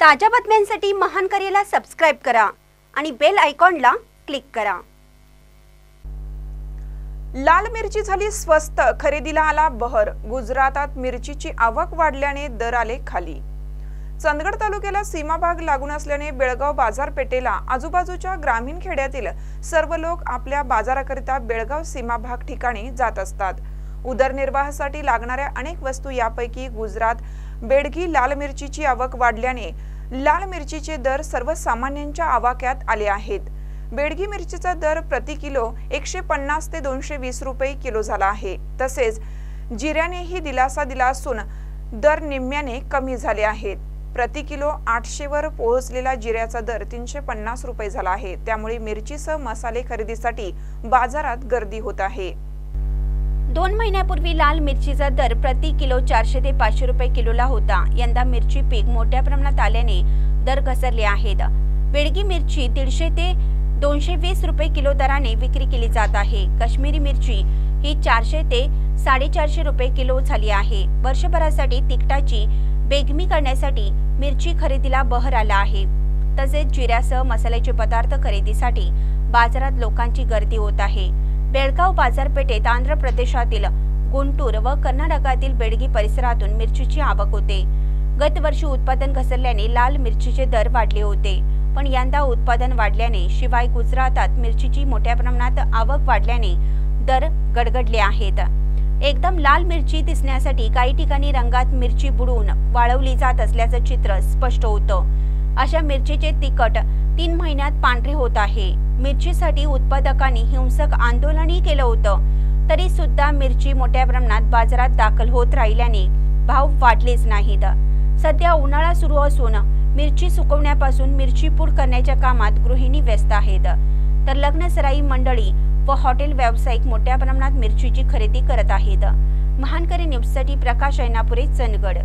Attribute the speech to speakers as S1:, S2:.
S1: ताज्या बातम्यांसाठी महान करेला सबस्क्राइब करा आणि बेल आयकॉनला क्लिक करा।
S2: लाल मिरची झाली स्वस्त, खरेदीला आला बहर। गुजरातात मिरचीची आवक वाढल्याने दर आले खाली। चंदगड तालुक्याला सीमा भाग लागून असल्याने बेळगाव बाजारपेठेला आजूबाजूच्या ग्रामीण खेड्यातील सर्व लोक आपल्या बाजाराकरिता बेळगाव सीमा भाग ठिकाणी जात असतात। उदरनिर्वाहासाठी लागणाऱ्या अनेक वस्तू यापैकी गुजरात बेडगी लाल मिरचीची आवक वाढल्याने लाल मिरचीचे दर सर्वसामान्यांच्या आवाक्यात आले आहेत। बेडगी मिरचीचा दर प्रति किलो 150 ते 220 रुपये किलो झाला आहे। तसेच जिऱ्यानेही दिलासा दिला असून दर निम्म्याने कमी झाले आहेत। प्रति किलो 800 वर पोहोचलेला जिऱ्याचा दर 350 रुपये झाला आहे। त्यामुळे मिरचीसह मसाले खरेदीसाठी बाजारात गर्दी होत आहे।
S1: 2 महिन्यापूर्वी लाल मिरचीचा दर प्रति किलो 400 ते 500 रुपये किलोला होता। यंदा मिरची पीक मोठ्या प्रमाणात आल्याने दर घसरले आहेत। बेडगी मिरची 150 ते 220 रुपये किलो दराने विक्री केली जात आहे। काश्मीरी मिरची ही 400 ते 450 रुपये किलो झाली आहे। वर्षभरासाठी तिखटाची बेगमी करण्यासाठी मिरची खरेदीला बहर आला आहे। तसेच जिऱ्यासह मसाल्याचे पदार्थ खरेदीसाठी बाजारात लोकांची गर्दी होत आहे। बेळगाव बाजारपेठेत आंध्र प्रदेशातील गुंटूर व कर्नाटकातील बेडगी परिसरातून मिरचीची आवक होते। गत वर्षी उत्पादन घसरल्याने लाल मिरचीचे दर वाढले होते, पण यंदा उत्पादन वाढल्याने शिवाय गुजरातात मिरचीची मोठ्या प्रमाणात आवक वाढल्याने दर गडगडले आहेत। एकदम लाल मिरची दिसण्यासाठी काही ठिकाणी रंगात मिरची बुडवून वाळवली जात असल्याचं चित्र स्पष्ट होतं। अशा मिरचीचे तिखट 3 महिन्यात पांढरे होत आहे। मिरचीसाठी उत्पादकांनी हिंसक आंदोलनही केलं होतं, तरी सुद्धा मिरची मोठ्या प्रमाणात बाजारात दाखल होत राहिल्याने भाव वाढलेच नाहीत। सध्या उन्हाळा सुरू असून मिरची सुकवण्यापासून मिरची पूड करण्याच्या कामात गृहिणी व्यस्त आहेत, तर लग्नसराई मंडळी व हॉटेल व्यावसायिक मोठ्या प्रमाणात मिरचीची खरेदी करत आहेत। महानकरी न्यूजसाठी प्रकाश ऐनापुरे, चंदगड।